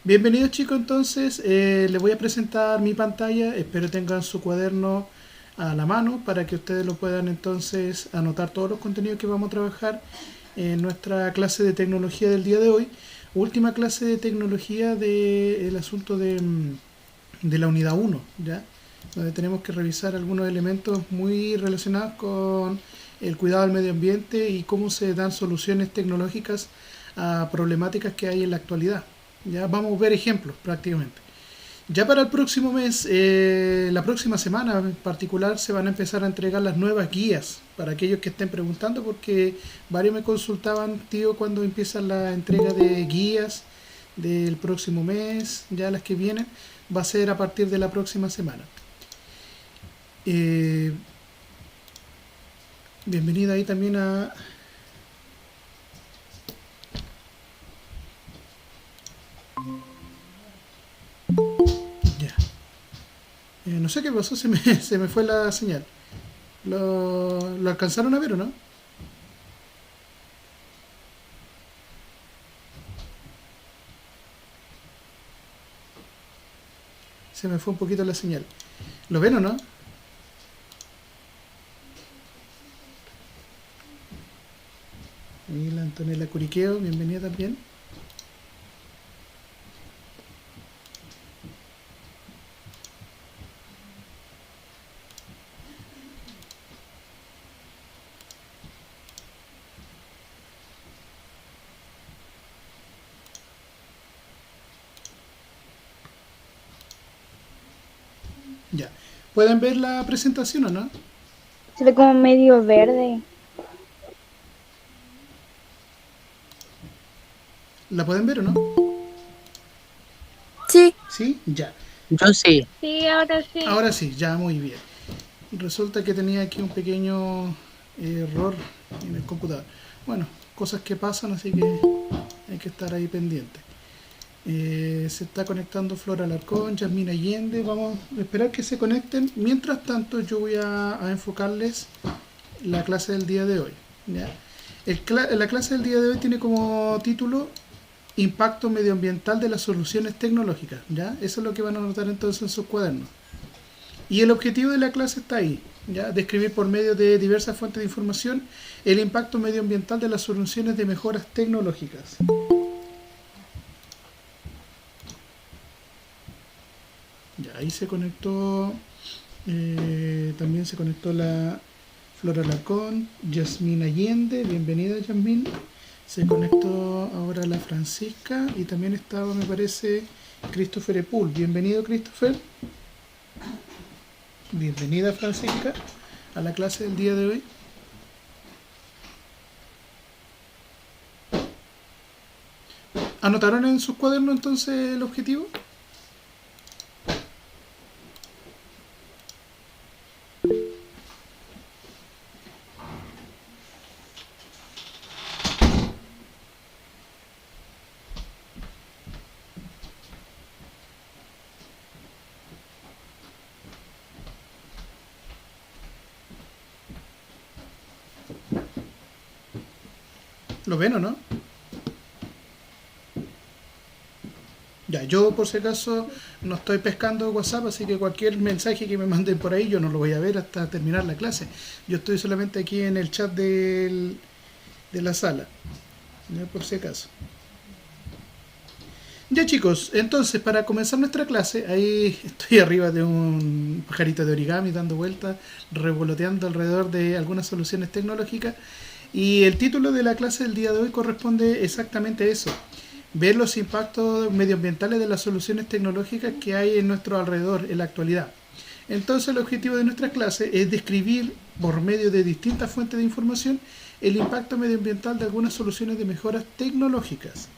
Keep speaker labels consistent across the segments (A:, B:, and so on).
A: Bienvenidos chicos, entonces les voy a presentar mi pantalla, espero tengan su cuaderno a la mano para que ustedes lo puedan entonces anotar todos los contenidos que vamos a trabajar en nuestra clase de tecnología del día de hoy, última clase de tecnología del asunto de la unidad uno, ¿ya? Donde tenemos que revisar algunos elementos muy relacionados con el cuidado del medio ambiente y cómo se dan soluciones tecnológicas a problemáticas que hay en la actualidad. Ya vamos a ver ejemplos prácticamente. Ya para el próximo mes, la próxima semana en particular, se van a empezar a entregar las nuevas guías para aquellos que estén preguntando, porque varios me consultaban, tío, cuando empieza la entrega de guías del próximo mes, ya las que vienen, va a ser a partir de la próxima semana. Eh, Bienvenida ahí también a... Ya. No sé qué pasó, se me fue la señal. ¿Lo alcanzaron a ver o no? Se me fue un poquito la señal. ¿Lo ven o no? Ahí la Antonella Curiqueo, bienvenida también. Ya. ¿Pueden ver la presentación o no?
B: Se ve como medio verde.
A: ¿La pueden ver o no?
C: Sí,
A: ¿Sí? Ya.
C: yo sí.
B: Sí, ahora sí.
A: Ahora sí, ya muy bien. Resulta que tenía aquí un pequeño error en el computador. Bueno, cosas que pasan, así que hay que estar ahí pendiente. Se está conectando Flora Alarcón, Yasmina Allende. Vamos a esperar que se conecten. Mientras tanto, yo voy a enfocarles la clase del día de hoy. ¿Ya? La clase del día de hoy tiene como título Impacto medioambiental de las soluciones tecnológicas. ¿Ya? Eso es lo que van a anotar entonces en sus cuadernos. Y el objetivo de la clase está ahí, ¿ya? Describir por medio de diversas fuentes de información el impacto medioambiental de las soluciones de mejoras tecnológicas. Ya, ahí se conectó, también se conectó la Flora Lacón, Yasmín Allende, bienvenida Yasmín. Se conectó ahora la Francisca y también estaba, me parece, Christopher Epul. Bienvenido Christopher. Bienvenida Francisca a la clase del día de hoy. ¿Anotaron en sus cuadernos entonces el objetivo? ¿Lo ven o no? Ya, yo por si acaso no estoy pescando WhatsApp, así que cualquier mensaje que me manden por ahí yo no lo voy a ver hasta terminar la clase. Yo estoy solamente aquí en el chat de la sala, ya por si acaso. Ya chicos, entonces para comenzar nuestra clase, ahí estoy arriba de un pajarito de origami dando vueltas, revoloteando alrededor de algunas soluciones tecnológicas. Y el título de la clase del día de hoy corresponde exactamente a eso: ver los impactos medioambientales de las soluciones tecnológicas que hay en nuestro alrededor en la actualidad. Entonces el objetivo de nuestra clase es describir por medio de distintas fuentes de información el impacto medioambiental de algunas soluciones de mejoras tecnológicas.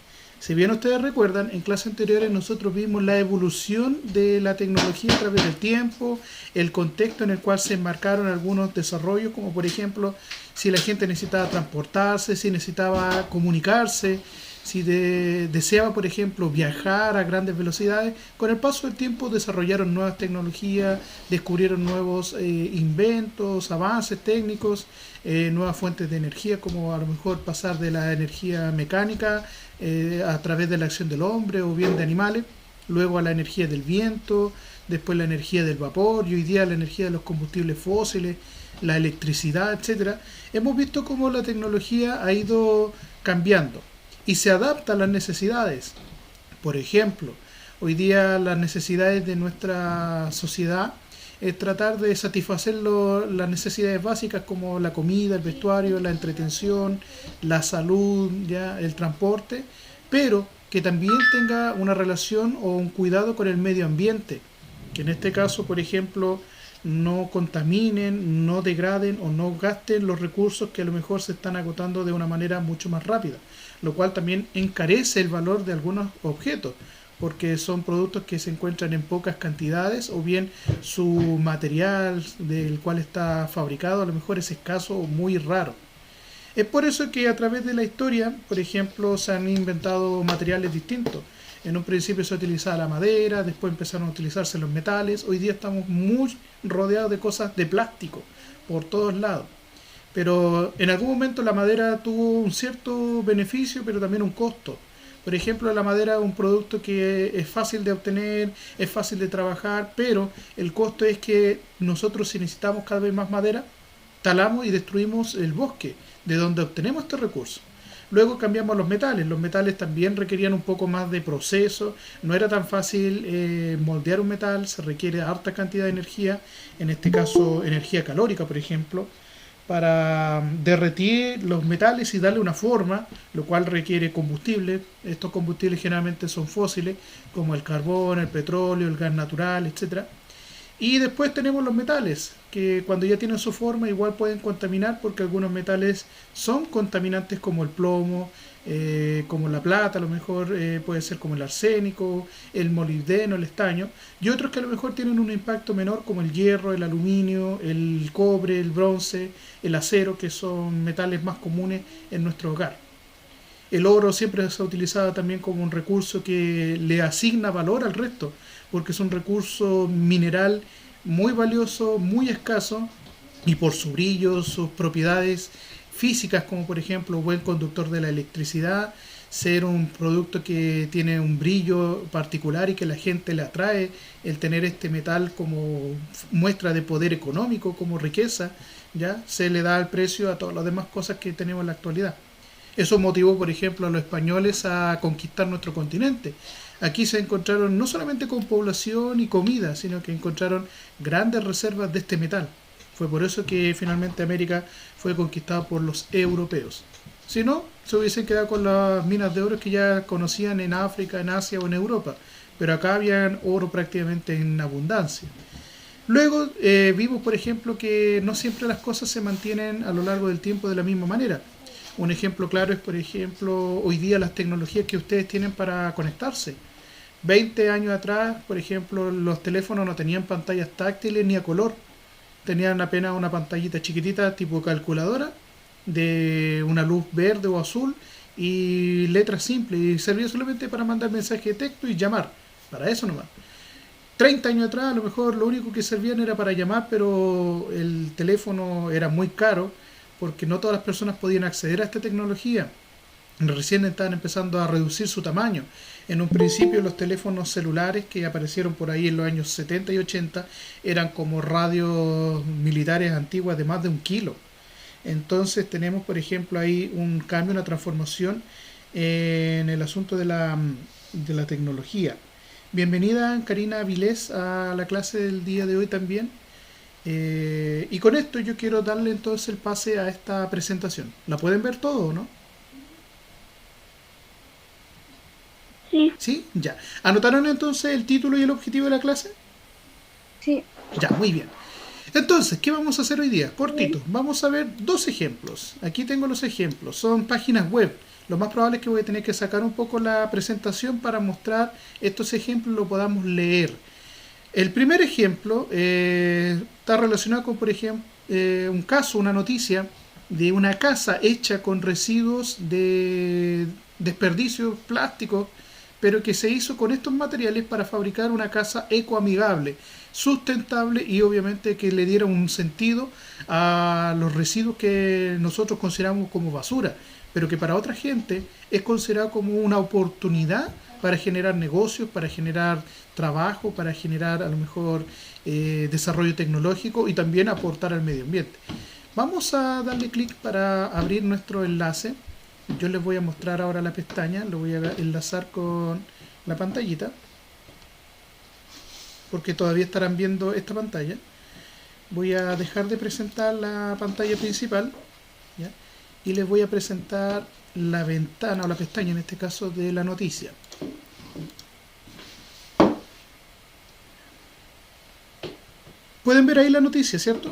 A: Si bien ustedes recuerdan, en clases anteriores nosotros vimos la evolución de la tecnología a través del tiempo, el contexto en el cual se enmarcaron algunos desarrollos, como por ejemplo si la gente necesitaba transportarse, si necesitaba comunicarse, Si deseaba, por ejemplo, viajar a grandes velocidades, con el paso del tiempo desarrollaron nuevas tecnologías, descubrieron nuevos inventos, avances técnicos, nuevas fuentes de energía, como a lo mejor pasar de la energía mecánica a través de la acción del hombre o bien de animales, luego a la energía del viento, después la energía del vapor y hoy día la energía de los combustibles fósiles, la electricidad, etcétera. Hemos visto cómo la tecnología ha ido cambiando y se adapta a las necesidades. Por ejemplo, hoy día las necesidades de nuestra sociedad es tratar de satisfacer las necesidades básicas como la comida, el vestuario, la entretención, la salud, ya el transporte, pero que también tenga una relación o un cuidado con el medio ambiente, que en este caso, por ejemplo, no contaminen, no degraden o no gasten los recursos que a lo mejor se están agotando de una manera mucho más rápida, lo cual también encarece el valor de algunos objetos, porque son productos que se encuentran en pocas cantidades o bien su material del cual está fabricado a lo mejor es escaso o muy raro. Es por eso que a través de la historia, por ejemplo, se han inventado materiales distintos. En un principio se utilizaba la madera, después empezaron a utilizarse los metales. Hoy día estamos muy rodeados de cosas de plástico por todos lados. Pero en algún momento la madera tuvo un cierto beneficio, pero también un costo. Por ejemplo, la madera es un producto que es fácil de obtener, es fácil de trabajar, pero el costo es que nosotros, si necesitamos cada vez más madera, talamos y destruimos el bosque de donde obtenemos este recurso. Luego cambiamos a los metales. Los metales también requerían un poco más de proceso. No era tan fácil moldear un metal. Se requiere harta cantidad de energía. En este caso, energía calórica, por ejemplo, para derretir los metales y darle una forma, lo cual requiere combustible. Estos combustibles generalmente son fósiles, como el carbón, el petróleo, el gas natural, etcétera. Y después tenemos los metales, que cuando ya tienen su forma igual pueden contaminar porque algunos metales son contaminantes como el plomo, como la plata, a lo mejor puede ser como el arsénico, el molibdeno, el estaño, y otros que a lo mejor tienen un impacto menor como el hierro, el aluminio, el cobre, el bronce, el acero, que son metales más comunes en nuestro hogar. El oro siempre se ha utilizado también como un recurso que le asigna valor al resto, porque es un recurso mineral muy valioso, muy escaso, y por su brillo, sus propiedades físicas, como por ejemplo buen conductor de la electricidad, ser un producto que tiene un brillo particular y que la gente le atrae, el tener este metal como muestra de poder económico, como riqueza, ya se le da el precio a todas las demás cosas que tenemos en la actualidad. Eso motivó, por ejemplo, a los españoles a conquistar nuestro continente. Aquí se encontraron no solamente con población y comida, sino que encontraron grandes reservas de este metal. Fue por eso que finalmente América fue conquistada por los europeos. Si no, se hubiesen quedado con las minas de oro que ya conocían en África, en Asia o en Europa. Pero acá había oro prácticamente en abundancia. Luego vimos, por ejemplo, que no siempre las cosas se mantienen a lo largo del tiempo de la misma manera. Un ejemplo claro es, por ejemplo, hoy día las tecnologías que ustedes tienen para conectarse. 20 años atrás, por ejemplo, los teléfonos no tenían pantallas táctiles ni a color. Tenían apenas una pantallita chiquitita tipo calculadora de una luz verde o azul y letras simples. Y servía solamente para mandar mensajes de texto y llamar. Para eso nomás. 30 años atrás a lo mejor lo único que servían era para llamar, pero el teléfono era muy caro porque no todas las personas podían acceder a esta tecnología. Recién estaban empezando a reducir su tamaño. En un principio los teléfonos celulares que aparecieron por ahí en los años 70 y 80 eran como radios militares antiguas de más de 1 kilo. Entonces tenemos, por ejemplo, ahí un cambio, una transformación en el asunto de la tecnología. Bienvenida Karina Vilés a la clase del día de hoy también. Y con esto yo quiero darle entonces el pase a esta presentación. ¿La pueden ver todo o no?
B: Sí,
A: ¿Sí? Ya. ¿Anotaron entonces el título y el objetivo de la clase?
B: sí.
A: Ya, muy bien. Entonces, ¿qué vamos a hacer hoy día? Cortito. Vamos a ver 2 ejemplos. Aquí tengo los ejemplos. Son páginas web. Lo más probable es que voy a tener que sacar un poco la presentación para mostrar estos ejemplos y lo podamos leer. El primer ejemplo está relacionado con, por ejemplo, un caso, una noticia de una casa hecha con residuos de desperdicios plásticos, pero que se hizo con estos materiales para fabricar una casa ecoamigable, sustentable y obviamente que le diera un sentido a los residuos que nosotros consideramos como basura, pero que para otra gente es considerado como una oportunidad para generar negocios, para generar trabajo, para generar a lo mejor desarrollo tecnológico y también aportar al medio ambiente. Vamos a darle clic para abrir nuestro enlace. Yo les voy a mostrar ahora la pestaña, lo voy a enlazar con la pantallita, porque todavía estarán viendo esta pantalla. Voy a dejar de presentar la pantalla principal, ¿ya? Y les voy a presentar la ventana o la pestaña, en este caso, de la noticia. Pueden ver ahí la noticia, ¿cierto?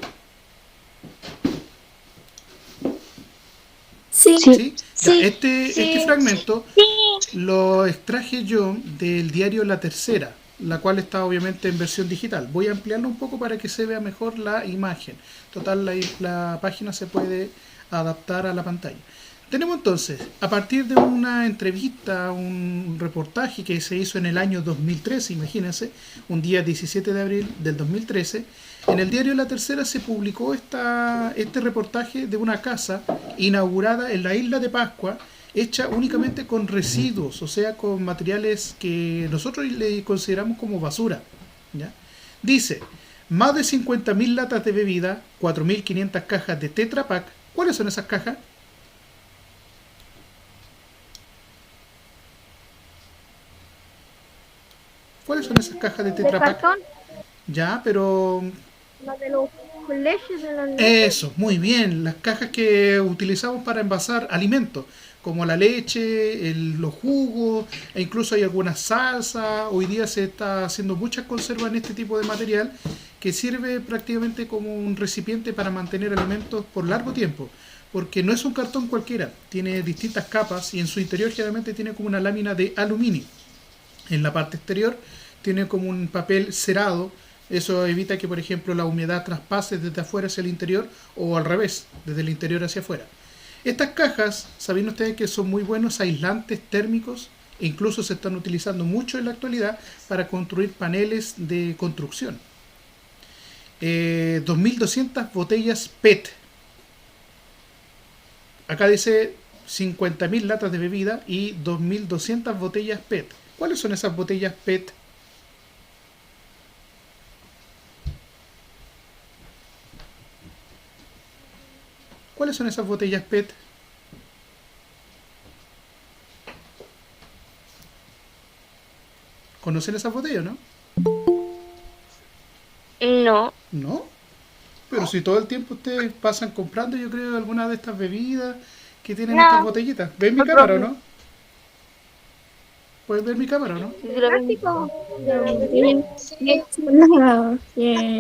B: Sí.
A: ¿Sí? Ya,
B: Sí.
A: este fragmento lo extraje yo del diario La Tercera, la cual está obviamente en versión digital. Voy a ampliarlo un poco para que se vea mejor la imagen. Total, la página se puede adaptar a la pantalla. Tenemos entonces, a partir de una entrevista, un reportaje que se hizo en el año 2013, imagínense, un día 17 de abril del 2013, en el diario La Tercera se publicó este reportaje de una casa inaugurada en la isla de Pascua, hecha únicamente con residuos, o sea, con materiales que nosotros le consideramos como basura, ¿ya? Dice, más de 50.000 latas de bebida, 4.500 cajas de Tetra Pak. ¿Cuáles son esas cajas? ¿Cuáles son esas cajas de
B: De
A: Tetra Pak?
B: cartón,
A: Ya, pero
B: la de los colegios de la
A: eso, muy bien. Las cajas que utilizamos para envasar alimentos, como la leche, los jugos, e incluso hay algunas salsas. Hoy día se está haciendo muchas conservas en este tipo de material que sirve prácticamente como un recipiente para mantener alimentos por largo tiempo. Porque no es un cartón cualquiera, tiene distintas capas y en su interior generalmente tiene como una lámina de aluminio. En la parte exterior tiene como un papel cerado. Eso evita que, por ejemplo, la humedad traspase desde afuera hacia el interior o al revés, desde el interior hacia afuera. Estas cajas, saben ustedes que son muy buenos aislantes térmicos e incluso se están utilizando mucho en la actualidad para construir paneles de construcción. 2.200 botellas PET. Acá dice 50.000 latas de bebida y 2.200 botellas PET. ¿Cuáles son esas botellas PET? ¿Cuáles son esas botellas PET? ¿Conocen esas botellas, no?
B: No.
A: ¿No? Pero si todo el tiempo ustedes pasan comprando, yo creo, alguna de estas bebidas que tienen estas botellitas. ¿Ven mi cámara o no? ¿Pueden ver mi cámara o no?
B: Plástico.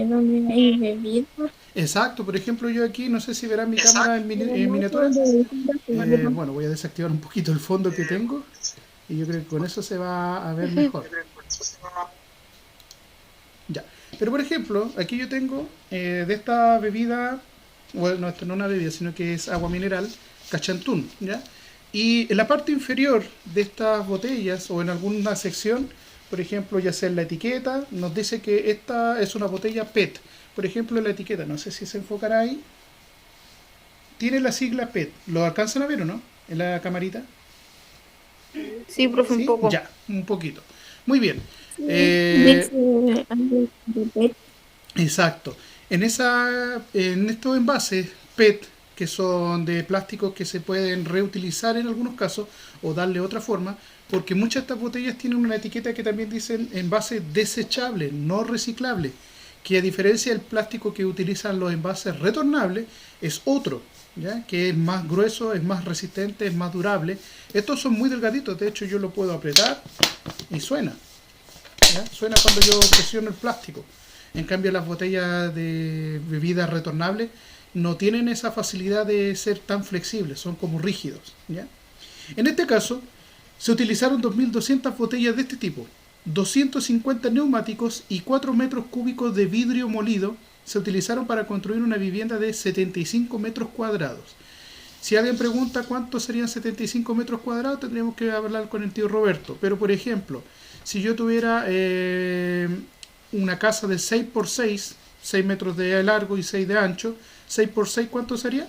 C: Donde hay bebidas.
A: Exacto, por ejemplo, yo aquí, no sé si verán mi cámara en miniatura. Bueno, voy a desactivar un poquito el fondo que tengo y yo creo que con eso se va a ver mejor. Ya. Pero por ejemplo, aquí yo tengo de esta bebida, bueno, esto no es una bebida, sino que es agua mineral, Cachantún, ¿ya? Y en la parte inferior de estas botellas o en alguna sección, por ejemplo, ya sea en la etiqueta, nos dice que esta es una botella PET. Por ejemplo, en la etiqueta, no sé si se enfocará ahí, tiene la sigla PET. ¿Lo alcanzan a ver o no? En la camarita.
C: Sí, profe,
A: ¿Sí?
C: un poco.
A: Ya, un poquito. Muy bien.
C: Dice algo de PET.
A: Exacto. En estos envases PET, que son de plásticos que se pueden reutilizar en algunos casos o darle otra forma, porque muchas de estas botellas tienen una etiqueta que también dicen envase desechable, no reciclable, que a diferencia del plástico que utilizan los envases retornables, es otro, ¿ya? Que es más grueso, es más resistente, es más durable. Estos son muy delgaditos, de hecho yo lo puedo apretar y suena, ¿ya? Suena cuando yo presiono el plástico. En cambio las botellas de bebidas retornables no tienen esa facilidad de ser tan flexibles, son como rígidos, ¿ya? En este caso se utilizaron 2.200 botellas de este tipo, 250 neumáticos y 4 metros cúbicos de vidrio molido se utilizaron para construir una vivienda de 75 metros cuadrados. Si alguien pregunta cuánto serían 75 metros cuadrados, tendríamos que hablar con el tío Roberto. Pero, por ejemplo, si yo tuviera una casa de 6 por 6, 6 metros de largo y 6 de ancho, 6 por 6, ¿cuánto sería?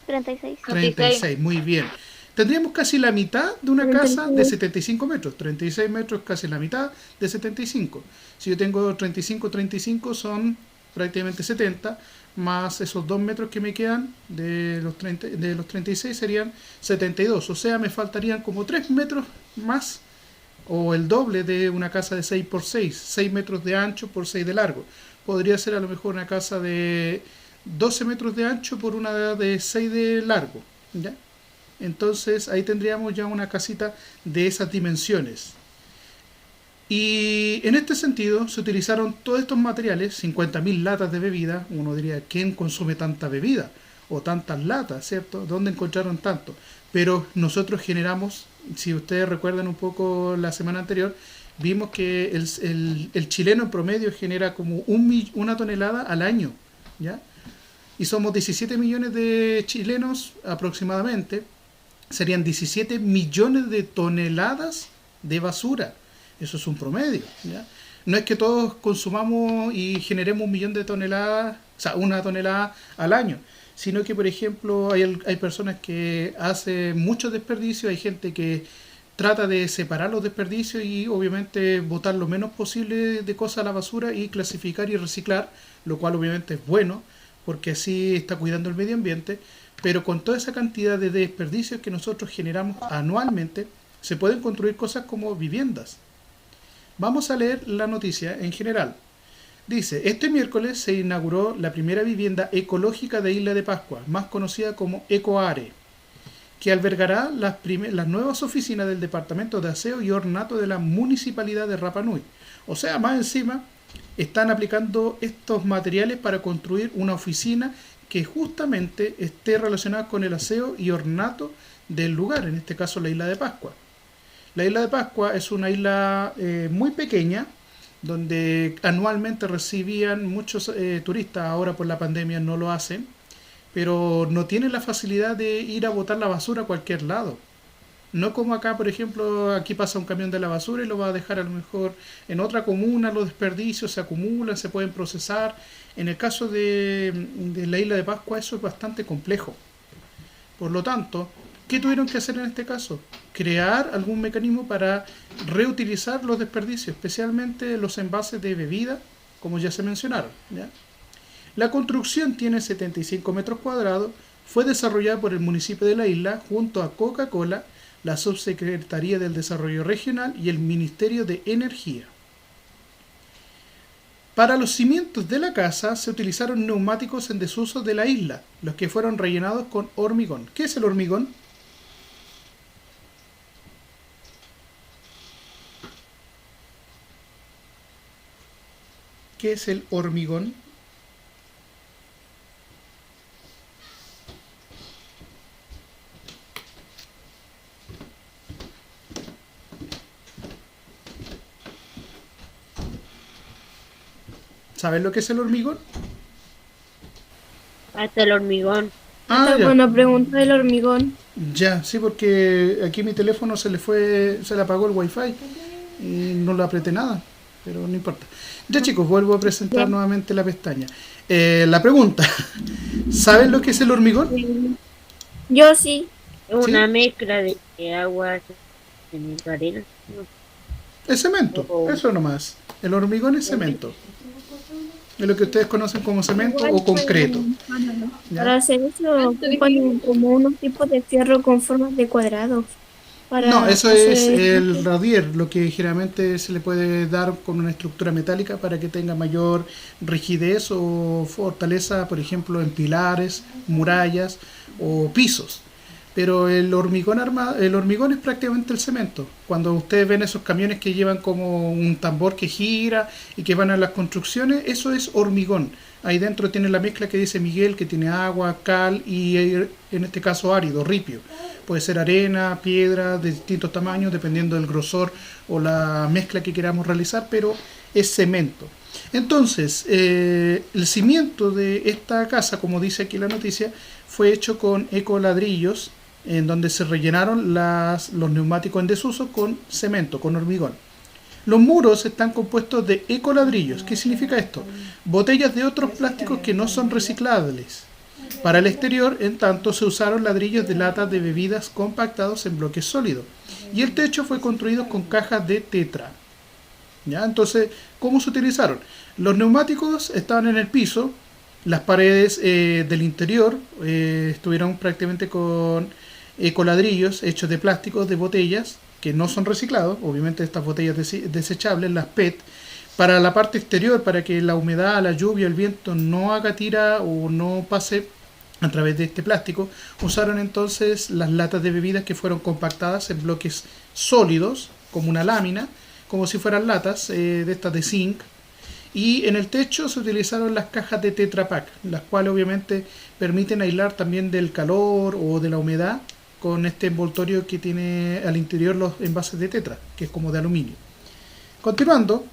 B: 36.
A: 36, muy bien. Tendríamos casi la mitad de una casa de 75 metros. 36 metros, casi la mitad de 75. Si yo tengo 35 son prácticamente 70, más esos 2 metros que me quedan de los 36 serían 72. O sea, me faltarían como 3 metros más, o el doble de una casa de 6 por 6, 6 metros de ancho por 6 de largo. Podría ser a lo mejor una casa de 12 metros de ancho por una de 6 de largo, ¿ya? Entonces ahí tendríamos ya una casita de esas dimensiones. Y en este sentido se utilizaron todos estos materiales, 50.000 latas de bebida. Uno diría, ¿quién consume tanta bebida? O tantas latas, ¿cierto? ¿Dónde encontraron tanto? Pero nosotros generamos, si ustedes recuerdan un poco la semana anterior, vimos que el chileno en promedio genera como una tonelada al año, ¿ya? Y somos 17 millones de chilenos aproximadamente. Serían 17 millones de toneladas de basura. Eso es un promedio, ¿ya? No es que todos consumamos y generemos 1 millón de toneladas, o sea, 1 tonelada al año, sino que, por ejemplo, hay personas que hacen mucho desperdicio, hay gente que trata de separar los desperdicios y obviamente botar lo menos posible de cosas a la basura y clasificar y reciclar, lo cual obviamente es bueno, porque así está cuidando el medio ambiente. Pero con toda esa cantidad de desperdicios que nosotros generamos anualmente, se pueden construir cosas como viviendas. Vamos a leer la noticia en general. Dice, este miércoles se inauguró la primera vivienda ecológica de Isla de Pascua, más conocida como Ecoare, que albergará las nuevas oficinas del Departamento de Aseo y Ornato de la Municipalidad de Rapa Nui. O sea, más encima, están aplicando estos materiales para construir una oficina que justamente esté relacionada con el aseo y ornato del lugar, en este caso la Isla de Pascua. La Isla de Pascua es una isla muy pequeña, donde anualmente recibían muchos turistas. Ahora por la pandemia no lo hacen, pero no tienen la facilidad de ir a botar la basura a cualquier lado. No como acá, por ejemplo, aquí pasa un camión de la basura y lo va a dejar a lo mejor en otra comuna, los desperdicios se acumulan, se pueden procesar. En el caso de la Isla de Pascua eso es bastante complejo. Por lo tanto, ¿qué tuvieron que hacer en este caso? Crear algún mecanismo para reutilizar los desperdicios, especialmente los envases de bebida, como ya se mencionaron, ¿ya? La construcción tiene 75 metros cuadrados, fue desarrollada por el municipio de la isla junto a Coca-Cola, la Subsecretaría del Desarrollo Regional y el Ministerio de Energía. Para los cimientos de la casa se utilizaron neumáticos en desuso de la isla, los que fueron rellenados con hormigón. ¿Qué es el hormigón? ¿Qué es el hormigón? ¿Sabes lo que es el hormigón?
B: Hasta el hormigón.
C: Esta es
A: Ya.
C: buena pregunta del hormigón.
A: Ya, sí, porque aquí mi teléfono se le apagó el wifi y no le apreté nada, pero no importa. Ya chicos, vuelvo a presentar nuevamente la pestaña. La pregunta, ¿saben lo que es el hormigón?
C: Yo sí.
B: Una mezcla de agua, cemento, arena.
A: Es cemento, eso nomás. El hormigón es cemento. Es lo que ustedes conocen como cemento o concreto.
C: Para hacer eso ocupan como unos tipos de fierro con formas de cuadrados.
A: No, eso es el radier, lo que generalmente se le puede dar con una estructura metálica para que tenga mayor rigidez o fortaleza, por ejemplo, en pilares, murallas o pisos. Pero el hormigón es prácticamente el cemento. Cuando ustedes ven esos camiones que llevan como un tambor que gira y que van a las construcciones, eso es hormigón. Ahí dentro tiene la mezcla que dice Miguel, que tiene agua, cal y en este caso árido, ripio. Puede ser arena, piedra de distintos tamaños, dependiendo del grosor o la mezcla que queramos realizar, pero es cemento. Entonces, el cimiento de esta casa, como dice aquí la noticia, fue hecho con ecoladrillos, en donde se rellenaron los neumáticos en desuso con cemento, con hormigón. Los muros están compuestos de ecoladrillos. ¿Qué significa esto? Botellas de otros plásticos que no son reciclables. Para el exterior, en tanto, se usaron ladrillos de latas de bebidas compactados en bloques sólidos. Y el techo fue construido con cajas de tetra. ¿Ya? Entonces, ¿cómo se utilizaron? Los neumáticos estaban en el piso, las paredes del interior estuvieron prácticamente con ecoladrillos hechos de plásticos de botellas que no son reciclados, obviamente estas botellas desechables, las PET. Para la parte exterior, para que la humedad, la lluvia, el viento no haga tira o no pase a través de este plástico, usaron entonces las latas de bebidas que fueron compactadas en bloques sólidos, como una lámina, como si fueran latas de estas de zinc. Y en el techo se utilizaron las cajas de Tetra Pak, las cuales obviamente permiten aislar también del calor o de la humedad con este envoltorio que tiene al interior los envases de Tetra, que es como de aluminio. Continuando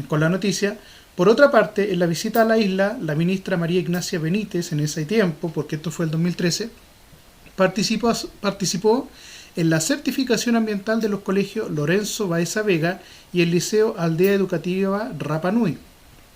A: con la noticia, por otra parte, en la visita a la isla, la ministra María Ignacia Benítez, en ese tiempo, porque esto fue el 2013, participó en la certificación ambiental de los colegios Lorenzo Baeza Vega y el Liceo Aldea Educativa Rapa Nui.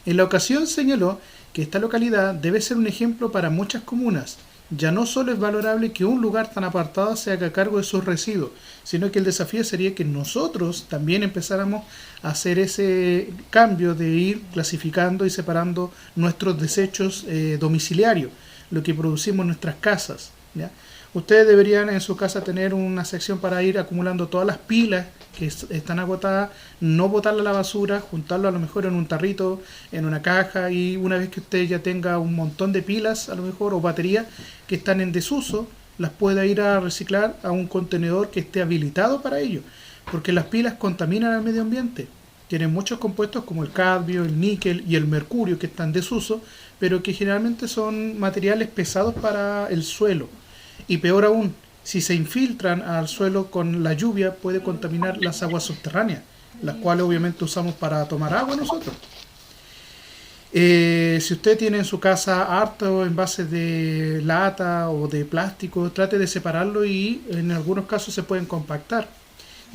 A: En la ocasión señaló que esta localidad debe ser un ejemplo para muchas comunas. Ya no solo es valorable que un lugar tan apartado se haga cargo de sus residuos, sino que el desafío sería que nosotros también empezáramos a hacer ese cambio de ir clasificando y separando nuestros desechos domiciliarios, lo que producimos en nuestras casas, ¿ya? Ustedes deberían en su casa tener una sección para ir acumulando todas las pilas que están agotadas, no botarla a la basura, juntarlo a lo mejor en un tarrito, en una caja, y una vez que usted ya tenga un montón de pilas a lo mejor o baterías que están en desuso, las pueda ir a reciclar a un contenedor que esté habilitado para ello, porque las pilas contaminan al medio ambiente. Tienen muchos compuestos como el cadmio, el níquel y el mercurio que están en desuso, pero que generalmente son materiales pesados para el suelo. Y peor aún, si se infiltran al suelo con la lluvia, puede contaminar las aguas subterráneas, las cuales obviamente usamos para tomar agua nosotros. Si usted tiene en su casa hartos envases de lata o de plástico, trate de separarlo y en algunos casos se pueden compactar.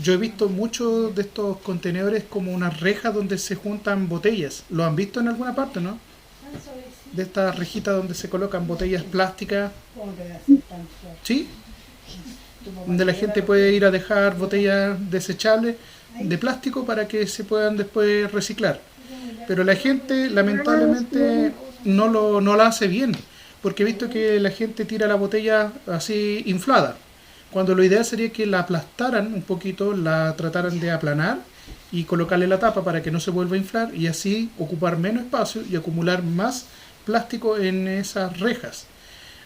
A: Yo he visto muchos de estos contenedores como unas rejas donde se juntan botellas. ¿Lo han visto en alguna parte, no? De estas rejitas donde se colocan botellas plásticas. ¿Sí? Donde la gente puede ir a dejar botellas desechables de plástico para que se puedan después reciclar. Pero la gente lamentablemente no la hace bien, porque he visto que la gente tira la botella así inflada, cuando lo ideal sería que la aplastaran un poquito, la trataran de aplanar y colocarle la tapa para que no se vuelva a inflar y así ocupar menos espacio y acumular más plástico en esas rejas.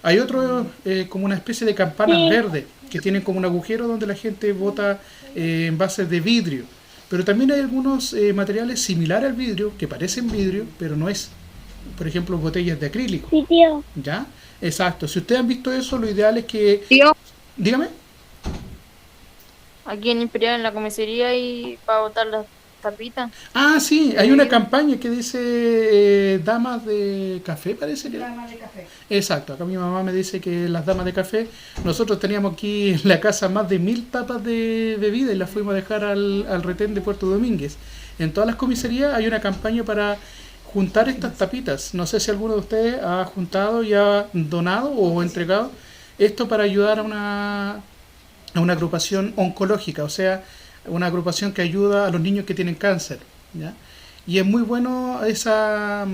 A: Hay otro como una especie de campanas verdes que tienen como un agujero donde la gente bota envases de vidrio. Pero también hay algunos materiales similares al vidrio, que parecen vidrio, pero no es. Por ejemplo, botellas de acrílico.
B: Sí, tío.
A: ¿Ya? Exacto. Si ustedes han visto eso, lo ideal es que...
D: Tío,
A: Dígame.
D: aquí en Imperial, en la comisaría, y para botar las tapitas.
A: Ah, sí, hay una campaña que dice damas de café, parece que.
E: Damas de café.
A: Exacto, acá mi mamá me dice que las damas de café, nosotros teníamos aquí en la casa más de 1000 tapas de bebida y las fuimos a dejar al retén de Puerto Domínguez. En todas las comisarías hay una campaña para juntar estas tapitas. No sé si alguno de ustedes ha juntado y ha donado o entregado esto para ayudar a una agrupación oncológica, o sea, una agrupación que ayuda a los niños que tienen cáncer, ¿ya? Y es muy bueno esa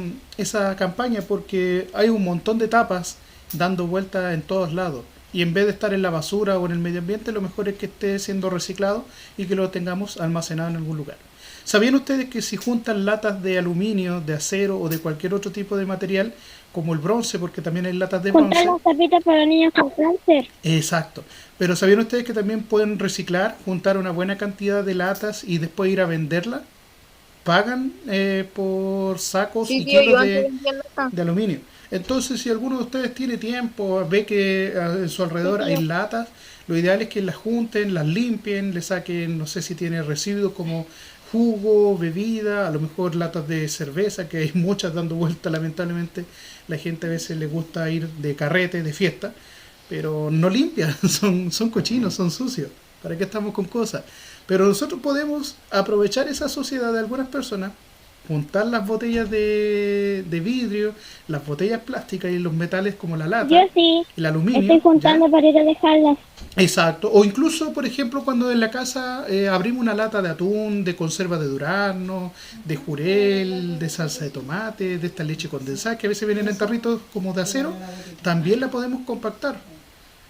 A: campaña porque hay un montón de tapas dando vueltas en todos lados. Y en vez de estar en la basura o en el medio ambiente, lo mejor es que esté siendo reciclado y que lo tengamos almacenado en algún lugar. ¿Sabían ustedes que si juntan latas de aluminio, de acero o de cualquier otro tipo de material, como el bronce, porque también hay latas de bronce?
B: Juntar las tapitas para niños con cáncer.
A: Exacto. Pero ¿sabían ustedes que también pueden reciclar, juntar una buena cantidad de latas y después ir a venderla? Pagan por sacos
D: Sí,
A: y
D: tío, yo
A: kilos
D: antes vendía
A: de aluminio. Entonces, si alguno de ustedes tiene tiempo, ve que en su alrededor hay latas, lo ideal es que las junten, las limpien, le saquen, no sé si tiene residuos como jugo, bebida, a lo mejor latas de cerveza, que hay muchas dando vueltas, lamentablemente. La gente a veces le gusta ir de carrete, de fiesta, pero no limpia, son cochinos, son sucios. ¿Para qué estamos con cosas? Pero nosotros podemos aprovechar esa suciedad de algunas personas, juntar las botellas de vidrio, las botellas plásticas y los metales como la lata,
B: Yo sí,
A: el aluminio.
B: estoy
A: ¿ya?
B: juntando para ir a dejarlas.
A: Exacto. O incluso, por ejemplo, cuando en la casa abrimos una lata de atún, de conserva de durazno, de jurel, de salsa de tomate, de esta leche condensada, que a veces vienen en tarritos como de acero, también la podemos compactar.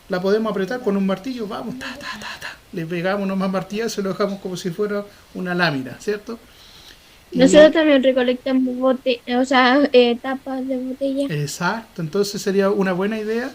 A: La podemos apretar con un martillo, vamos, ta, ta, ta, ta. Le pegamos nomás martillazo y lo dejamos como si fuera una lámina, ¿cierto? Y-
C: Nosotros también recolectamos tapas de botella.
A: Exacto, entonces sería una buena idea,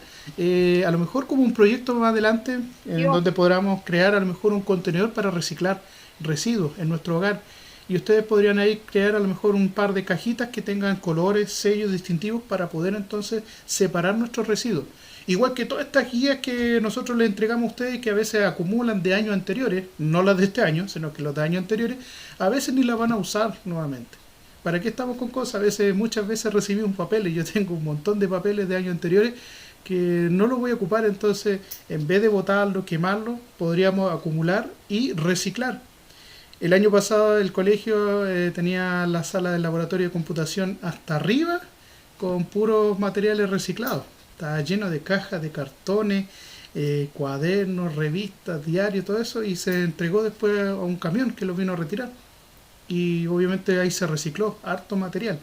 A: a lo mejor como un proyecto más adelante, en donde podamos crear a lo mejor un contenedor para reciclar residuos en nuestro hogar. Y ustedes podrían ahí crear a lo mejor un par de cajitas que tengan colores, sellos distintivos para poder entonces separar nuestros residuos. Igual que todas estas guías que nosotros les entregamos a ustedes, que a veces acumulan de años anteriores, no las de este año, sino que los de años anteriores, a veces ni las van a usar nuevamente. ¿Para qué estamos con cosas? Muchas veces recibimos papeles, yo tengo un montón de papeles de años anteriores que no los voy a ocupar, entonces en vez de botarlos, quemarlos, podríamos acumular y reciclar. El año pasado el colegio tenía la sala del laboratorio de computación hasta arriba con puros materiales reciclados. Estaba lleno de cajas, de cartones, cuadernos, revistas, diarios, todo eso, y se entregó después a un camión que lo vino a retirar. Y obviamente ahí se recicló harto material.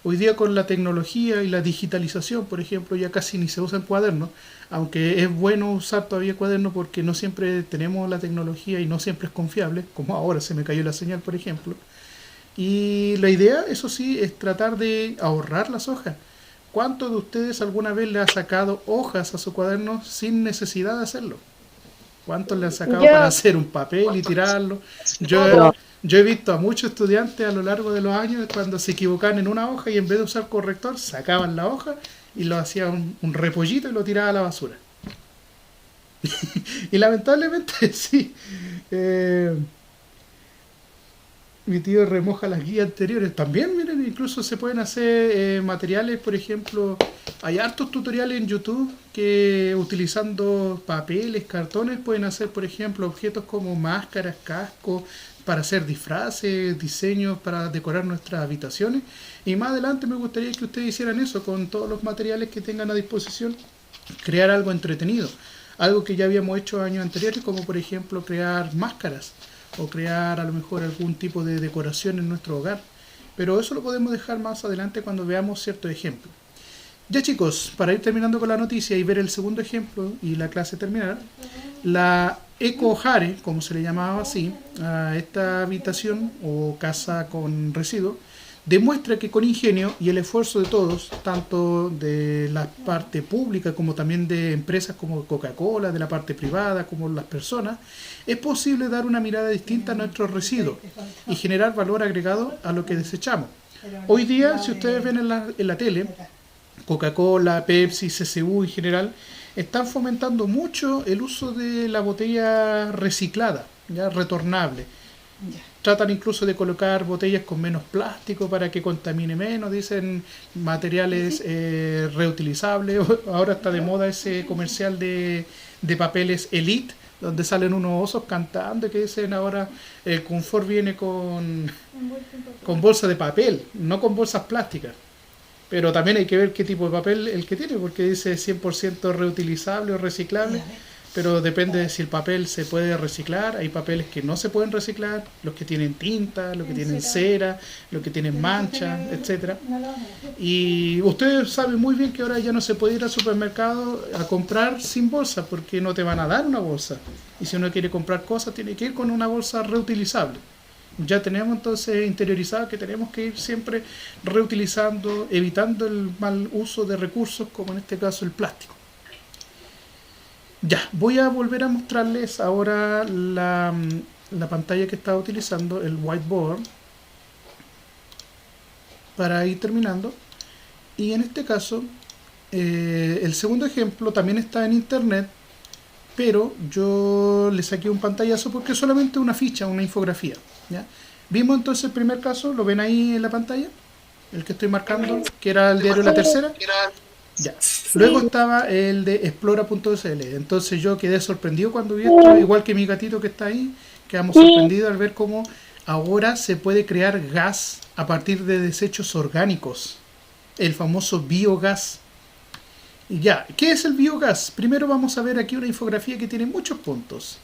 A: Hoy día con la tecnología y la digitalización, por ejemplo, ya casi ni se usan cuadernos, aunque es bueno usar todavía cuadernos porque no siempre tenemos la tecnología y no siempre es confiable, como ahora se me cayó la señal, por ejemplo. Y la idea, eso sí, es tratar de ahorrar las hojas. ¿Cuántos de ustedes alguna vez le ha sacado hojas a su cuaderno sin necesidad de hacerlo? ¿Cuántos le han sacado
D: Yo.
A: para hacer un papel y tirarlo? Yo he visto a muchos estudiantes a lo largo de los años cuando se equivocaban en una hoja y en vez de usar corrector sacaban la hoja y lo hacían un repollito y lo tiraban a la basura. Y lamentablemente sí. Mi tío remoja las guías anteriores. También, miren, incluso se pueden hacer materiales, por ejemplo, hay hartos tutoriales en YouTube que utilizando papeles, cartones, pueden hacer, por ejemplo, objetos como máscaras, cascos, para hacer disfraces, diseños para decorar nuestras habitaciones. Y más adelante me gustaría que ustedes hicieran eso con todos los materiales que tengan a disposición, crear algo entretenido. Algo que ya habíamos hecho años anteriores, como por ejemplo crear máscaras o crear a lo mejor algún tipo de decoración en nuestro hogar. Pero eso lo podemos dejar más adelante cuando veamos ciertos ejemplos. Ya chicos, para ir terminando con la noticia y ver el segundo ejemplo y la clase terminar, la eco-hare, como se le llamaba así, a esta habitación o casa con residuos, demuestra que con ingenio y el esfuerzo de todos, tanto de la parte pública como también de empresas como Coca-Cola, de la parte privada, como las personas, es posible dar una mirada distinta a nuestros residuos y generar valor agregado a lo que desechamos. Hoy día, si ustedes ven en la tele, Coca-Cola, Pepsi, CCU en general, están fomentando mucho el uso de la botella reciclada, ya retornable. Tratan incluso de colocar botellas con menos plástico para que contamine menos, dicen materiales reutilizables. Ahora está de moda ese comercial de papeles Elite, donde salen unos osos cantando que dicen ahora el confort viene con bolsa de papel, no con bolsas plásticas. Pero también hay que ver qué tipo de papel el que tiene, porque dice 100% reutilizable o reciclable, pero depende de si el papel se puede reciclar. Hay papeles que no se pueden reciclar, los que tienen tinta, los que tienen cera, los que tienen manchas, etcétera. Y ustedes saben muy bien que ahora ya no se puede ir al supermercado a comprar sin bolsa, porque no te van a dar una bolsa. Y si uno quiere comprar cosas, tiene que ir con una bolsa reutilizable. Ya tenemos entonces interiorizado que tenemos que ir siempre reutilizando, evitando el mal uso de recursos, como en este caso el plástico. Ya, voy a volver a mostrarles ahora la pantalla que estaba utilizando, el whiteboard, para ir terminando. Y en este caso, el segundo ejemplo también está en internet, pero yo le saqué un pantallazo porque es solamente una ficha, una infografía, ¿ya? Vimos entonces el primer caso, lo ven ahí en la pantalla, el que estoy marcando, que era el diario La Tercera. Ya. Luego estaba el de explora.cl. Entonces yo quedé sorprendido cuando vi esto, igual que mi gatito que está ahí, quedamos sorprendidos al ver cómo ahora se puede crear gas a partir de desechos orgánicos, el famoso biogás. Y ya, ¿qué es el biogás? Primero vamos a ver aquí una infografía que tiene muchos puntos.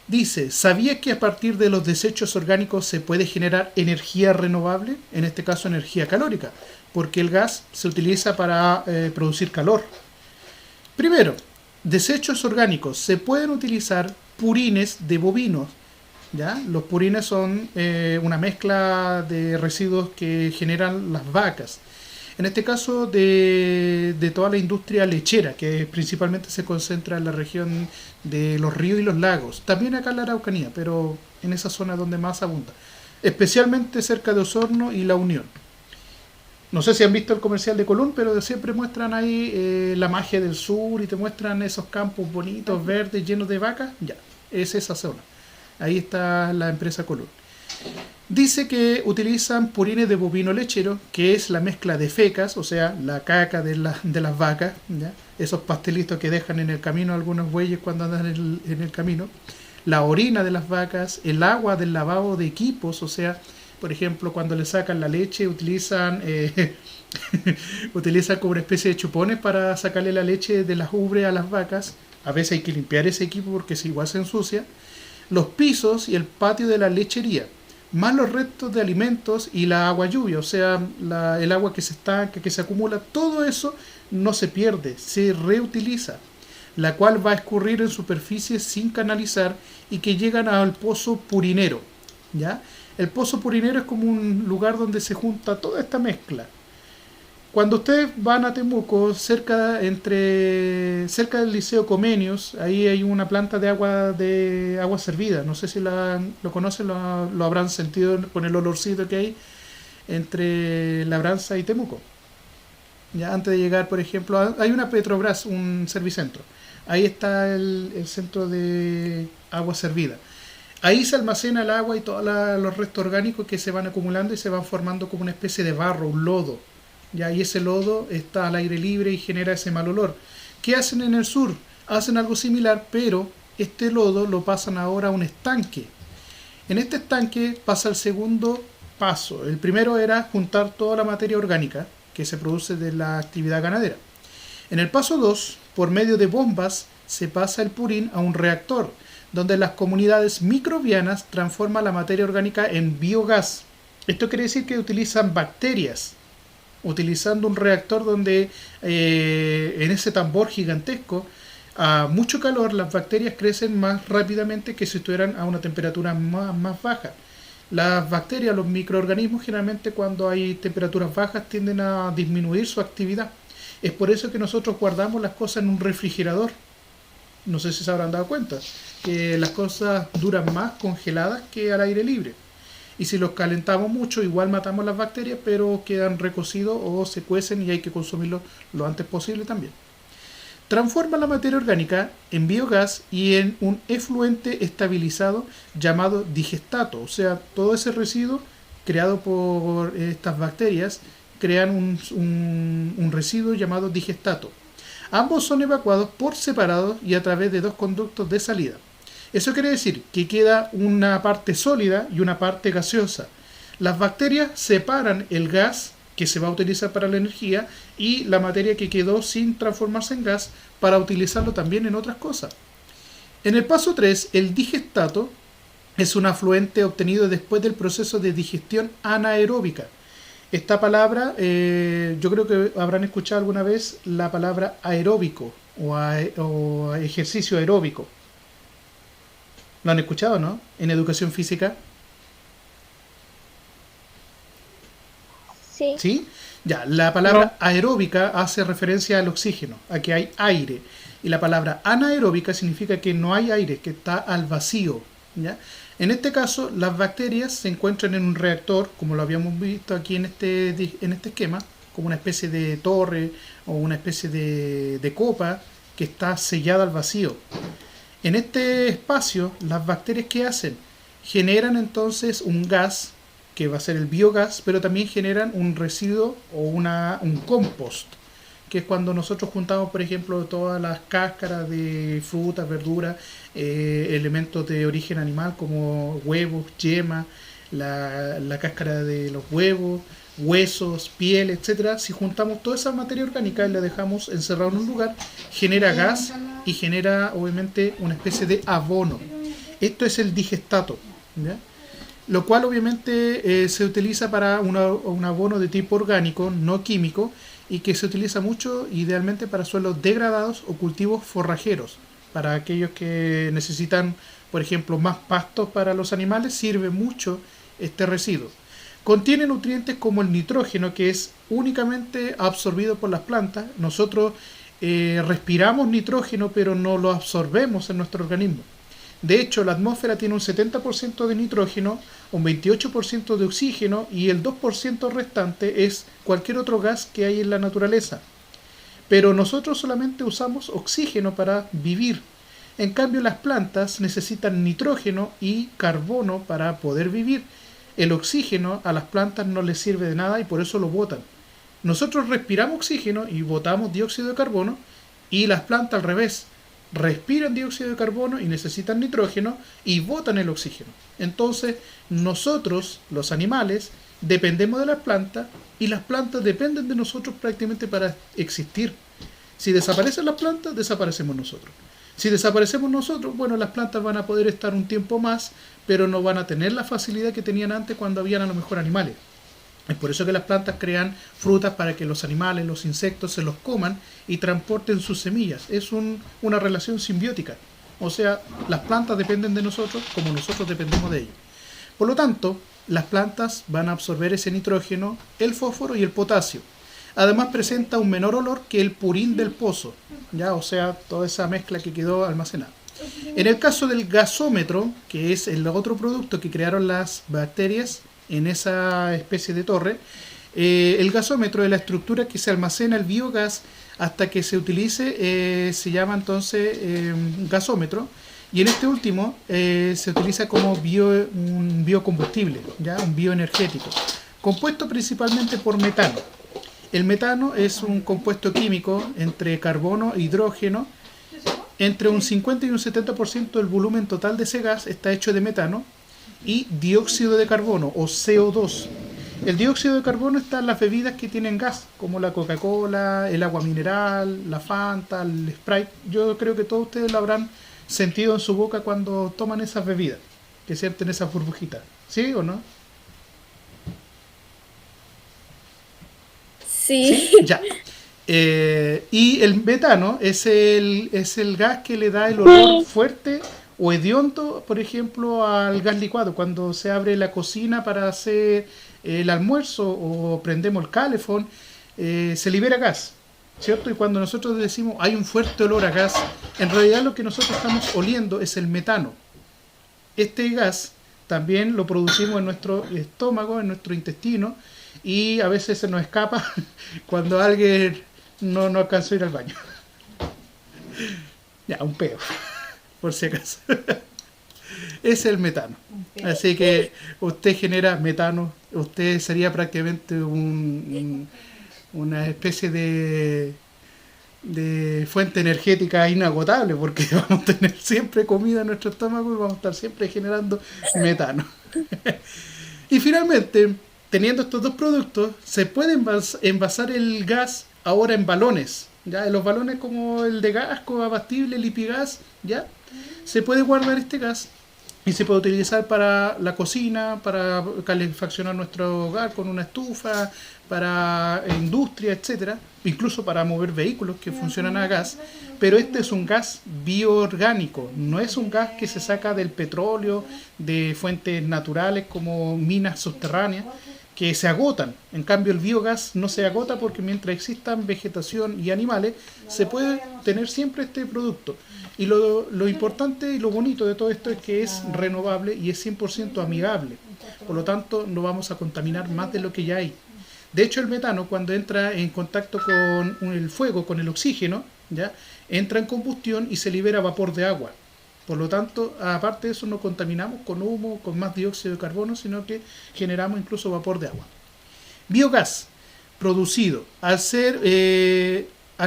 A: Dice, ¿sabías que a partir de los desechos orgánicos se puede generar energía renovable? En este caso energía calórica, porque el gas se utiliza para producir calor. Primero, desechos orgánicos. Se pueden utilizar purines de bovinos. ¿Ya? Los purines son una mezcla de residuos que generan las vacas. En este caso de toda la industria lechera, que principalmente se concentra en la región de los ríos y los lagos. También acá en la Araucanía, pero en esa zona donde más abunda. Especialmente cerca de Osorno y La Unión. No sé si han visto el comercial de Colón, pero siempre muestran ahí la magia del sur y te muestran esos campos bonitos, verdes, llenos de vacas. Ya, es esa zona. Ahí está la empresa Colón. Dice que utilizan purines de bovino lechero, que es la mezcla de fecas, o sea, la caca de las vacas, ¿ya? Esos pastelitos que dejan en el camino algunos bueyes cuando andan en el camino, la orina de las vacas, el agua del lavado de equipos, o sea, por ejemplo, cuando le sacan la leche utilizan utilizan como una especie de chupones para sacarle la leche de las ubres a las vacas. A veces hay que limpiar ese equipo porque si igual se ensucia. Los pisos y el patio de la lechería, más los restos de alimentos y la agua lluvia, o sea, el agua que se estanca, que se acumula, todo eso no se pierde, se reutiliza, la cual va a escurrir en superficies sin canalizar y que llegan al pozo purinero, ¿ya? El pozo purinero es como un lugar donde se junta toda esta mezcla. Cuando ustedes van a Temuco, cerca del Liceo Comenius, ahí hay una planta de agua servida. No sé si lo conocen, lo habrán sentido con el olorcito que hay entre Labranza y Temuco. Ya antes de llegar, por ejemplo, hay una Petrobras, un servicentro. Ahí está el centro de agua servida. Ahí se almacena el agua y todos los restos orgánicos que se van acumulando y se van formando como una especie de barro, un lodo. ¿Ya? Y ese lodo está al aire libre y genera ese mal olor. ¿Qué hacen en el sur? Hacen algo similar, pero este lodo lo pasan ahora a un estanque. En este estanque pasa el segundo paso. El primero era juntar toda la materia orgánica que se produce de la actividad ganadera. En el paso 2, por medio de bombas, se pasa el purín a un reactor, donde las comunidades microbianas transforman la materia orgánica en biogás. Esto quiere decir que utilizan bacterias, utilizando un reactor donde en ese tambor gigantesco, a mucho calor, las bacterias crecen más rápidamente que si estuvieran a una temperatura más baja. Las bacterias, los microorganismos, generalmente cuando hay temperaturas bajas tienden a disminuir su actividad. Es por eso que nosotros guardamos las cosas en un refrigerador. No sé si se habrán dado cuenta que las cosas duran más congeladas que al aire libre. Y si los calentamos mucho, igual matamos las bacterias, pero quedan recocidos o se cuecen y hay que consumirlos lo antes posible también. Transforma la materia orgánica en biogás y en un efluente estabilizado llamado digestato. O sea, todo ese residuo creado por estas bacterias crean un residuo llamado digestato. Ambos son evacuados por separado y a través de dos conductos de salida. Eso quiere decir que queda una parte sólida y una parte gaseosa. Las bacterias separan el gas que se va a utilizar para la energía y la materia que quedó sin transformarse en gas para utilizarlo también en otras cosas. En el paso 3, el digestato es un afluente obtenido después del proceso de digestión anaeróbica. Esta palabra, yo creo que habrán escuchado alguna vez la palabra aeróbico o ejercicio aeróbico. ¿Lo han escuchado, no? En educación física.
C: Sí.
A: ¿Sí? Ya, la palabra aeróbica hace referencia al oxígeno, a que hay aire. Y la palabra anaeróbica significa que no hay aire, que está al vacío. ¿Ya? En este caso, las bacterias se encuentran en un reactor, como lo habíamos visto aquí en este esquema, como una especie de torre o una especie de copa que está sellada al vacío. En este espacio, las bacterias, ¿qué hacen? Generan entonces un gas que va a ser el biogás, pero también generan un residuo o un compost, que es cuando nosotros juntamos, por ejemplo, todas las cáscaras de frutas, verduras, elementos de origen animal como huevos, yemas, la cáscara de los huevos, huesos, piel, etcétera. Si juntamos toda esa materia orgánica y la dejamos encerrada en un lugar, genera gas y genera obviamente una especie de abono. Esto es el digestato, ¿ya? Lo cual obviamente se utiliza para un abono de tipo orgánico, no químico, y que se utiliza mucho idealmente para suelos degradados o cultivos forrajeros. Para aquellos que necesitan, por ejemplo, más pastos para los animales, sirve mucho este residuo. Contiene nutrientes como el nitrógeno, que es únicamente absorbido por las plantas. Nosotros respiramos nitrógeno, pero no lo absorbemos en nuestro organismo. De hecho, la atmósfera tiene un 70% de nitrógeno, un 28% de oxígeno y el 2% restante es cualquier otro gas que hay en la naturaleza. Pero nosotros solamente usamos oxígeno para vivir. En cambio, las plantas necesitan nitrógeno y carbono para poder vivir. El oxígeno a las plantas no les sirve de nada y por eso lo botan. Nosotros respiramos oxígeno y botamos dióxido de carbono, y las plantas al revés. Respiran dióxido de carbono y necesitan nitrógeno y botan el oxígeno. Entonces, nosotros, los animales, dependemos de las plantas y las plantas dependen de nosotros prácticamente para existir. Si desaparecen las plantas, desaparecemos nosotros. Si desaparecemos nosotros, bueno, las plantas van a poder estar un tiempo más, pero no van a tener la facilidad que tenían antes cuando habían a lo mejor animales. Es por eso que las plantas crean frutas para que los animales, los insectos se los coman y transporten sus semillas. Es una relación simbiótica. O sea, las plantas dependen de nosotros como nosotros dependemos de ellos. Por lo tanto, las plantas van a absorber ese nitrógeno, el fósforo y el potasio. Además presenta un menor olor que el purín del pozo, ¿ya? O sea, toda esa mezcla que quedó almacenada. En el caso del gasómetro, que es el otro producto que crearon las bacterias en esa especie de torre, el gasómetro es la estructura que se almacena el biogás hasta que se utilice, se llama entonces gasómetro, y en este último se utiliza como un biocombustible, ¿ya? Un bioenergético, compuesto principalmente por metano. El metano es un compuesto químico entre carbono e hidrógeno. Entre un 50 y un 70% del volumen total de ese gas está hecho de metano y dióxido de carbono o CO2. El dióxido de carbono está en las bebidas que tienen gas, como la Coca-Cola, el agua mineral, la Fanta, el Sprite. Yo creo que todos ustedes lo habrán sentido en su boca cuando toman esas bebidas, que sienten esas burbujitas. ¿Sí o no?
C: Sí.
A: Ya. Y el metano es el gas que le da el olor fuerte o hediondo, por ejemplo, al gas licuado. Cuando se abre la cocina para hacer el almuerzo o prendemos el calefón, se libera gas, ¿cierto? Y cuando nosotros decimos hay un fuerte olor a gas, en realidad lo que nosotros estamos oliendo es el metano. Este gas también lo producimos en nuestro estómago, en nuestro intestino, y a veces se nos escapa cuando alguien no alcanzó a ir al baño. Ya, un peo, por si acaso. Es el metano. Así que usted genera metano, usted sería prácticamente una especie de fuente energética inagotable, porque vamos a tener siempre comida en nuestro estómago y vamos a estar siempre generando metano. Y finalmente, teniendo estos dos productos, se puede envasar el gas ahora en balones, ¿ya? En los balones como el de Gasco, Abastible, Lipigas, ¿ya? Se puede guardar este gas y se puede utilizar para la cocina, para calefaccionar nuestro hogar con una estufa, para industria, etcétera, incluso para mover vehículos que funcionan a gas. Pero este es un gas bioorgánico, no es un gas que se saca del petróleo, de fuentes naturales como minas subterráneas, que se agotan. En cambio, el biogás no se agota porque mientras existan vegetación y animales, se puede tener siempre este producto. Y lo importante y lo bonito de todo esto es que es renovable y es 100% amigable. Por lo tanto, no vamos a contaminar más de lo que ya hay. De hecho, el metano, cuando entra en contacto con el fuego, con el oxígeno, ¿ya? Entra en combustión y se libera vapor de agua. Por lo tanto, aparte de eso, no contaminamos con humo, con más dióxido de carbono, sino que generamos incluso vapor de agua. Biogás producido al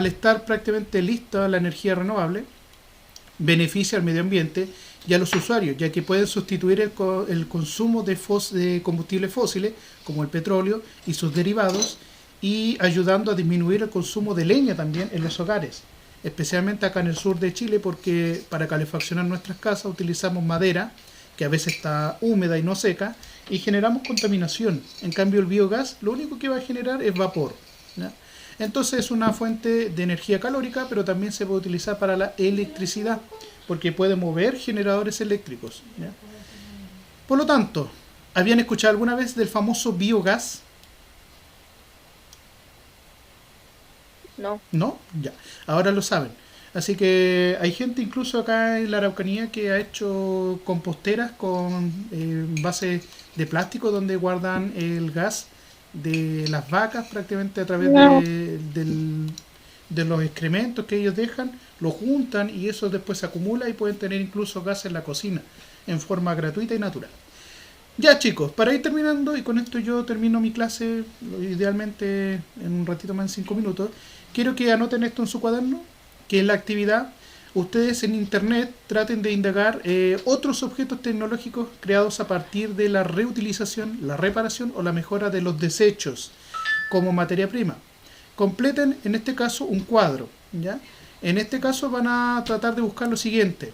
A: estar prácticamente lista la energía renovable, beneficia al medio ambiente y a los usuarios, ya que pueden sustituir el consumo de combustibles fósiles, como el petróleo y sus derivados, y ayudando a disminuir el consumo de leña también en los hogares, especialmente acá en el sur de Chile, porque para calefaccionar nuestras casas utilizamos madera, que a veces está húmeda y no seca, y generamos contaminación. En cambio, el biogás lo único que va a generar es vapor, ¿ya? Entonces es una fuente de energía calórica, pero también se puede utilizar para la electricidad, porque puede mover generadores eléctricos, ¿ya? Por lo tanto, ¿habían escuchado alguna vez del famoso biogás?
D: No.
A: ¿No? Ya, ahora lo saben. Así que hay gente incluso acá en la Araucanía que ha hecho composteras con bases de plástico donde guardan el gas de las vacas prácticamente a través de los excrementos que ellos dejan, lo juntan y eso después se acumula y pueden tener incluso gas en la cocina en forma gratuita y natural. Ya chicos, para ir terminando, y con esto yo termino mi clase, idealmente en un ratito más, en 5 minutos, quiero que anoten esto en su cuaderno, que es la actividad. Ustedes en internet traten de indagar otros objetos tecnológicos creados a partir de la reutilización, la reparación o la mejora de los desechos como materia prima. Completen en este caso un cuadro, ¿ya? En este caso van a tratar de buscar lo siguiente.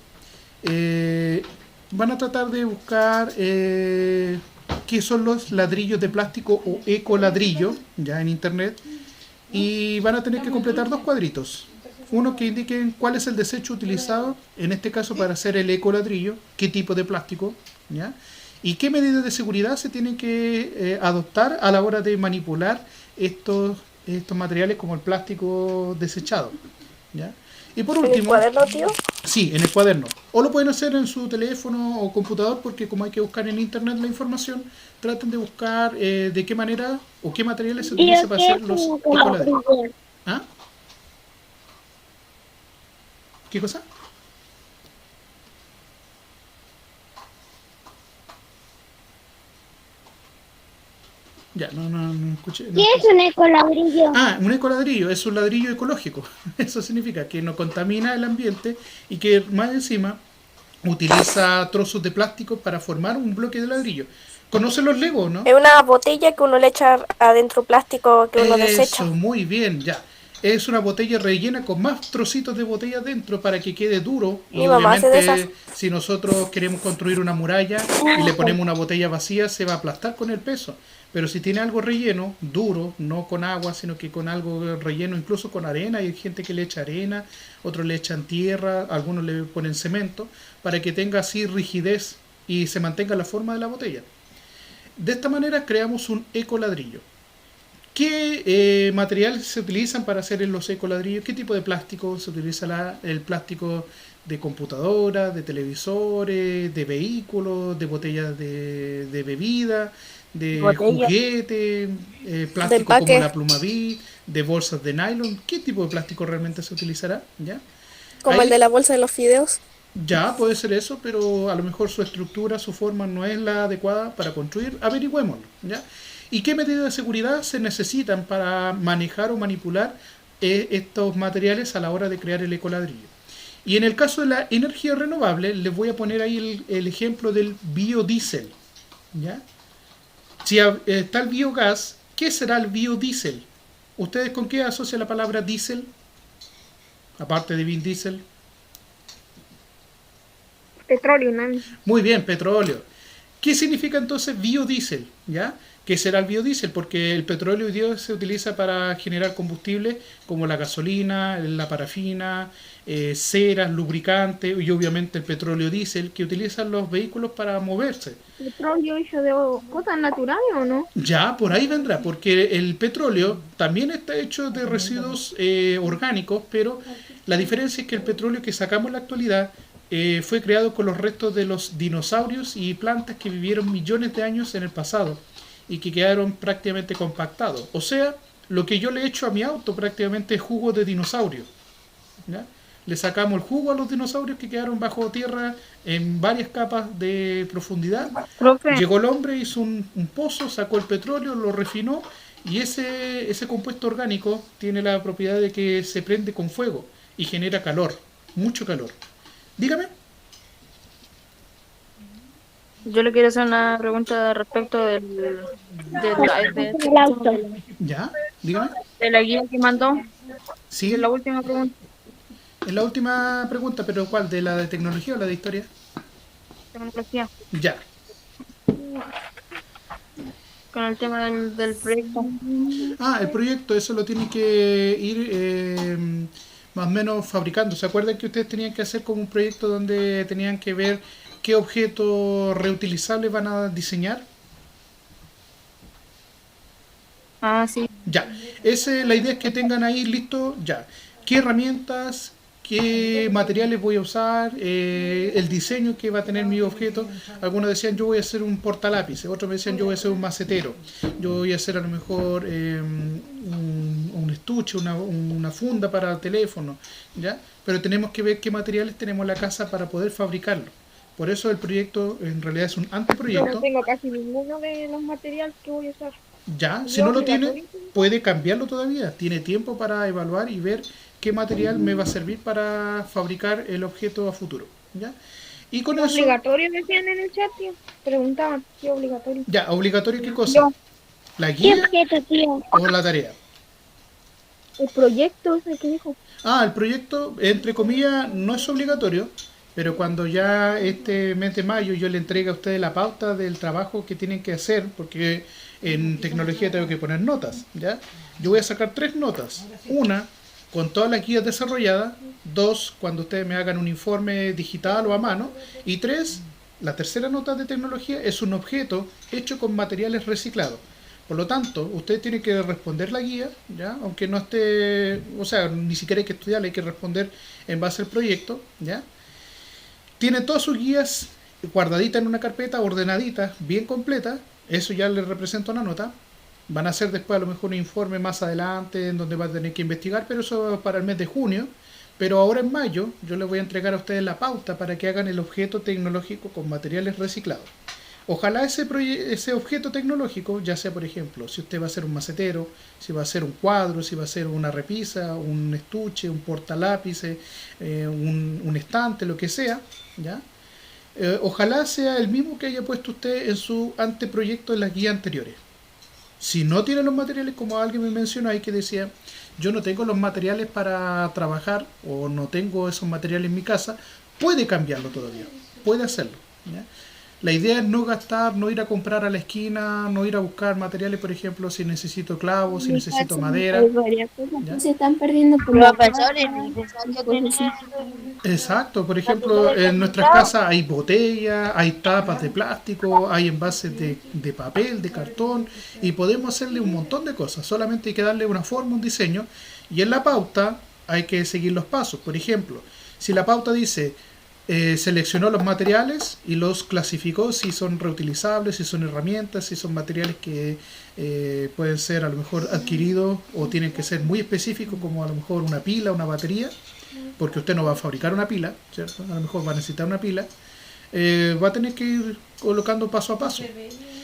A: Van a tratar de buscar qué son los ladrillos de plástico o ecoladrillo, ya en internet, y van a tener que completar 2 cuadritos. Uno que indique cuál es el desecho utilizado, en este caso para hacer el ecoladrillo, qué tipo de plástico, ¿ya? Y qué medidas de seguridad se tienen que adoptar a la hora de manipular estos materiales como el plástico desechado, ¿ya? Y por último,
D: ¿En el cuaderno, tío?
A: sí, en el cuaderno. O lo pueden hacer en su teléfono o computador, porque como hay que buscar en internet la información, traten de buscar de qué manera o qué materiales se utilizan para hacer los ecoladrillos. ¿Ah? ¿Qué cosa? Ya, no escuché.
B: ¿Qué es un ecoladrillo?
A: Ah, un ecoladrillo es un ladrillo ecológico. Eso significa que no contamina el ambiente y que más encima utiliza trozos de plástico para formar un bloque de ladrillo. ¿Conocen los Legos, no?
D: Es una botella que uno le echa adentro plástico que uno desecha.
A: Eso, muy bien, ya. Es una botella rellena con más trocitos de botella dentro para que quede duro. Y
D: Mi mamá hace de esas.
A: obviamente, si nosotros queremos construir una muralla y le ponemos una botella vacía, se va a aplastar con el peso. Pero si tiene algo relleno, duro, no con agua, sino que con algo relleno, incluso con arena, hay gente que le echa arena, otros le echan tierra, algunos le ponen cemento, para que tenga así rigidez y se mantenga la forma de la botella. De esta manera creamos un ecoladrillo. ¿Qué materiales se utilizan para hacer los ecoladrillos? ¿Qué tipo de plástico? Se utiliza el plástico de computadoras, de televisores, de vehículos, de botellas de bebida, de juguete, plástico como la Plumavit, de bolsas de nylon. ¿Qué tipo de plástico realmente se utilizará? ¿Ya?
D: Como el de la bolsa de los fideos.
A: Ya, puede ser eso, pero a lo mejor su estructura, su forma no es la adecuada para construir. Averigüémoslo, ¿ya? ¿Y qué medidas de seguridad se necesitan para manejar o manipular estos materiales a la hora de crear el ecoladrillo? Y en el caso de la energía renovable, les voy a poner ahí el ejemplo del biodiesel, ¿ya? Si está el biogás, ¿qué será el biodiesel? ¿Ustedes con qué asocian la palabra diésel? Aparte de Vin Diesel.
C: Petróleo, ¿no?
A: Muy bien, petróleo. ¿Qué significa entonces biodiesel? ¿Ya? ¿Qué será el biodiesel? Porque el petróleo hoy día se utiliza para generar combustible como la gasolina, la parafina, ceras, lubricantes y obviamente el petróleo diésel que utilizan los vehículos para moverse.
C: ¿Petróleo hecho de cosas naturales o no?
A: Ya, por ahí vendrá, porque el petróleo también está hecho de residuos orgánicos, pero la diferencia es que el petróleo que sacamos en la actualidad fue creado con los restos de los dinosaurios y plantas que vivieron millones de años en el pasado y que quedaron prácticamente compactados. O sea, lo que yo le echo a mi auto prácticamente es jugo de dinosaurio, ¿ya? le sacamos el jugo a los dinosaurios que quedaron bajo tierra en varias capas de profundidad.
C: Profe,
A: Llegó el hombre, hizo un pozo, sacó el petróleo, lo refinó y ese compuesto orgánico tiene la propiedad de que se prende con fuego y genera calor, mucho calor. Dígame.
D: Yo le quiero hacer una pregunta respecto
C: el auto.
A: ¿Ya? Dígame.
D: de la guía que mandó.
A: Sí,
D: Es la última pregunta.
A: es la última pregunta, pero ¿cuál? ¿De la de tecnología o la de historia?
D: Tecnología.
A: Ya.
D: Con el tema del proyecto.
A: Ah, el proyecto, eso lo tienen que ir más o menos fabricando. ¿Se acuerdan que ustedes tenían que hacer como un proyecto donde tenían que ver qué objetos reutilizables van a diseñar?
D: Ah, sí.
A: Ya, la idea es que tengan ahí listo ya qué herramientas, qué materiales voy a usar, el diseño que va a tener mi objeto. Algunos decían yo voy a hacer un portalápiz, otros me decían yo voy a hacer un macetero, yo voy a hacer a lo mejor un estuche, una funda para el teléfono, ¿ya? Pero tenemos que ver qué materiales tenemos en la casa para poder fabricarlo. Por eso el proyecto en realidad es un
E: Yo no
A: anteproyecto.
E: tengo casi ninguno de los materiales que voy a usar.
A: Ya, si no lo tiene, puede cambiarlo todavía. Tiene tiempo para evaluar y ver qué material me va a servir para fabricar el objeto a futuro. ¿Ya? Y con eso,
E: Obligatorio decían en el chat, tío. Preguntaban, ¿qué obligatorio?
A: ya, obligatorio qué cosa, la guía o la tarea.
E: El proyecto ese que dijo.
A: Ah, el proyecto, entre comillas, no es obligatorio, pero cuando ya este mes de mayo yo le entregue a ustedes la pauta del trabajo que tienen que hacer, porque en tecnología tengo que poner notas, ¿ya? Yo voy a sacar 3 notas. Una, con todas las guías desarrolladas. 2, cuando ustedes me hagan un informe digital o a mano. Y 3, la tercera nota de tecnología es un objeto hecho con materiales reciclados. Por lo tanto, ustedes tienen que responder la guía, ¿ya? Aunque no esté, o sea, ni siquiera hay que estudiarla, hay que responder en base al proyecto, ¿ya? Tiene todas sus guías guardaditas en una carpeta, ordenaditas, bien completas. Eso ya les representa una nota. Van a hacer después a lo mejor un informe más adelante en donde van a tener que investigar, pero eso para el mes de junio. Pero ahora en mayo yo les voy a entregar a ustedes la pauta para que hagan el objeto tecnológico con materiales reciclados. Ojalá ese objeto tecnológico, ya sea por ejemplo, si usted va a hacer un macetero, si va a hacer un cuadro, si va a hacer una repisa, un estuche, un portalápice, un estante, lo que sea, ¿ya? Ojalá sea el mismo que haya puesto usted en su anteproyecto en las guías anteriores. Si no tiene los materiales, como alguien me mencionó ahí que decía, yo no tengo los materiales para trabajar o no tengo esos materiales en mi casa, puede cambiarlo todavía, puede hacerlo, ¿ya? La idea es no gastar, no ir a comprar a la esquina, no ir a buscar materiales, por ejemplo, si necesito clavos, si necesito madera.
C: Hay varias cosas
A: ¿Ya?
C: que se están perdiendo por la
B: Profesor, es necesario tener
A: Exacto, por ejemplo, en nuestras casas hay botellas, hay tapas de plástico, hay envases de papel, de cartón, y podemos hacerle un montón de cosas, solamente hay que darle una forma, un diseño, y en la pauta hay que seguir los pasos. Por ejemplo, si la pauta dice, seleccionó los materiales y los clasificó si son reutilizables, si son herramientas, si son materiales que pueden ser a lo mejor adquiridos o tienen que ser muy específicos, como a lo mejor una pila, una batería, porque usted no va a fabricar una pila, ¿cierto? A lo mejor va a necesitar una pila, va a tener que ir colocando paso a paso.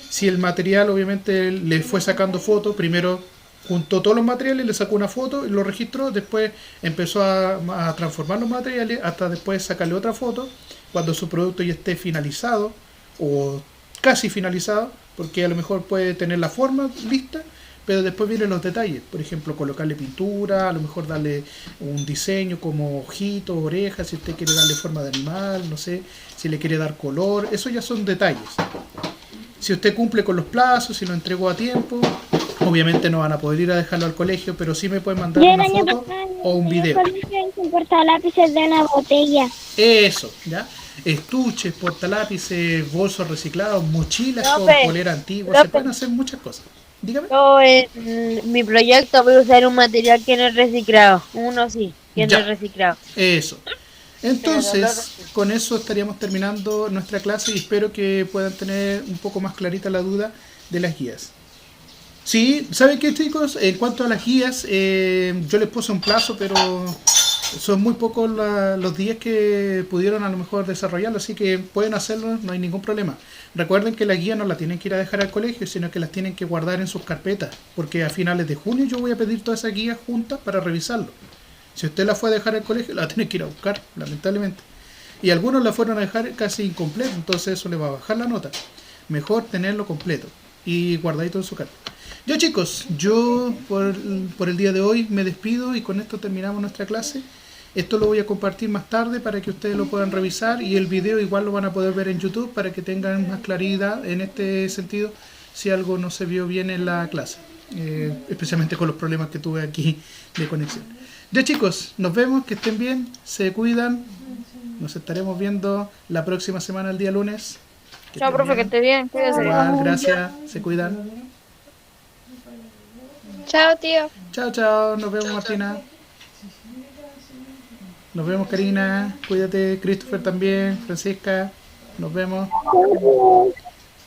A: Si el material obviamente le fue sacando fotos, primero juntó todos los materiales, le sacó una foto y lo registró, después empezó a transformar los materiales hasta después sacarle otra foto cuando su producto ya esté finalizado o casi finalizado, porque a lo mejor puede tener la forma lista, pero después vienen los detalles, por ejemplo colocarle pintura, a lo mejor darle un diseño como ojitos, orejas, si usted quiere darle forma de animal, no sé, si le quiere dar color, eso ya son detalles. Si usted cumple con los plazos, si lo entregó a tiempo, obviamente no van a poder ir a dejarlo al colegio, pero sí me pueden mandar una foto o un video.
F: Un portalápices de una botella.
A: Eso, ¿ya? Estuches, portalápices, bolsos reciclados, mochilas con
B: Profe,
A: polera antigua, se
B: profe.
A: pueden hacer muchas cosas. Dígame.
B: Yo en mi proyecto voy a usar un material que no es reciclado. Uno sí, que no
A: Ya.
B: es reciclado.
A: Eso. Entonces, con eso estaríamos terminando nuestra clase y espero que puedan tener un poco más clarita la duda de las guías. Sí, ¿saben qué, chicos? En cuanto a las guías, yo les puse un plazo, pero son muy pocos los días que pudieron a lo mejor desarrollarlo, así que pueden hacerlo, no hay ningún problema. Recuerden que la guía no la tienen que ir a dejar al colegio, sino que las tienen que guardar en sus carpetas, porque a finales de junio yo voy a pedir todas esas guías juntas para revisarlo. Si usted la fue a dejar al colegio, la tiene que ir a buscar, lamentablemente. Y algunos la fueron a dejar casi incompleto, entonces eso le va a bajar la nota. Mejor tenerlo completo y guardadito en su carpeta. Yo chicos, yo por el día de hoy me despido y con esto terminamos nuestra clase. Esto lo voy a compartir más tarde para que ustedes lo puedan revisar y el video igual lo van a poder ver en YouTube para que tengan más claridad en este sentido si algo no se vio bien en la clase, especialmente con los problemas que tuve aquí de conexión. Ya chicos, nos vemos, que estén bien, se cuidan, nos estaremos viendo la próxima semana el día lunes.
D: Chao, profe, que esté bien. Cuídese.
A: Igual, gracias, se cuidan.
E: Chao, tío.
A: Chao, chao, nos vemos Martina. Nos vemos Karina, cuídate, Christopher también, Francisca, nos vemos.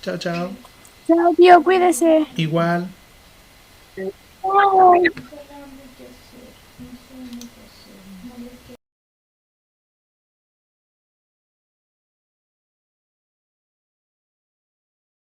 A: Chao, chao.
C: Chao, tío, cuídese.
A: Igual.
F: Chao.